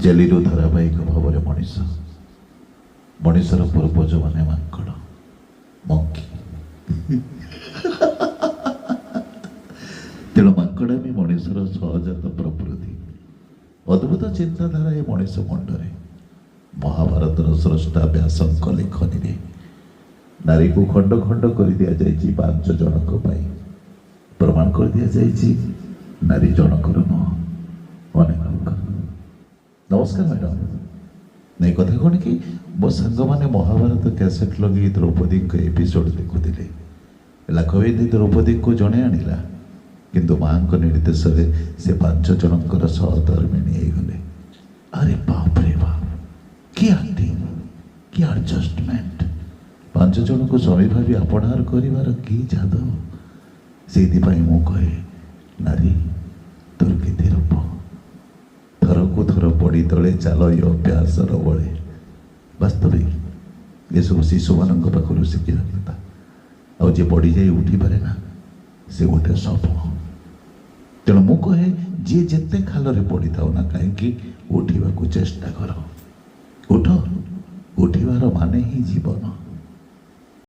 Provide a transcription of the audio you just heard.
ଜେଲିରୁ ଧାରାବାହିକ ଭାବରେ ମଣିଷର ପୂର୍ବଜ ମାନେ ମାଙ୍କଡ଼ ମଙ୍କି। ତେଣୁ ମାଙ୍କଡ଼ାମି ମଣିଷର ସହଜାତ ପ୍ରକୃତି। ଅଦ୍ଭୁତ ଚିନ୍ତାଧାରା ଏ ମଣିଷ ମୁଣ୍ଡରେ। ମହାଭାରତର ସ୍ରଷ୍ଟା ବ୍ୟାସଙ୍କ ଲେଖନୀରେ ନାରୀକୁ ଖଣ୍ଡ ଖଣ୍ଡ କରି ଦିଆଯାଇଛି 5 ଜଣଙ୍କ ପାଇଁ। ପ୍ରମାଣ କରି ଦିଆଯାଇଛି ନାରୀ ଜଣକର ନୁହଁ, ଅନେକଙ୍କର। ନମସ୍କାର ମ୍ୟାଡ଼ାମ। ନାଇଁ କଥା କ'ଣ କି ମୋ ସାଙ୍ଗମାନେ ମହାଭାରତ କ୍ୟାସେଟ୍ ଲଗେଇ ଦ୍ରୌପଦୀଙ୍କ ଏପିସୋଡ୍ ଦେଖୁଥିଲେ। ଲାଖବିନ୍ଦି ଦ୍ରୌପଦୀଙ୍କୁ ଜଣେ ଆଣିଲା, କିନ୍ତୁ ମାଙ୍କ ନିର୍ଦ୍ଦେଶରେ ସେ 5 ଜଣଙ୍କର ସହଧର୍ମିଣୀ ହେଇଗଲେ। ଆରେ ବାପରେ ବାପ, କି ଆକ୍ଟିଂ, କି ଆଡଜଷ୍ଟମେଣ୍ଟ! 5 ଜଣଙ୍କୁ ସ୍ୱାମୀ ଭାବି ଆପଣାର କରିବାର କି ଯାଦୁ! ସେଇଥିପାଇଁ ମୁଁ କହେ, ନାରୀ ତୋର କେତେ ରୂପ। ଥରକୁ ଥର ପଡ଼ି ତଳେ ଚାଲ ଏ ଅଭ୍ୟାସର ବଳେ। ବାସ୍ତବିକ ଏସବୁ ଶିଶୁମାନଙ୍କ ପାଖରୁ ଶିଖିବା କଥା। ଆଉ ଯିଏ ପଡ଼ିଯାଇ ଉଠିପାରେ ନା, ସେ ଗୋଟେ ସ୍ୱପ୍ନ। ତେଣୁ ମୁଁ କହେ, ଯିଏ ଯେତେ ଖାଲରେ ପଡ଼ିଥାଉ ନା କାହିଁକି, ଉଠିବାକୁ ଚେଷ୍ଟା କର। ଉଠ, ଉଠିବାର ମାନେ ହିଁ ଜୀବନ।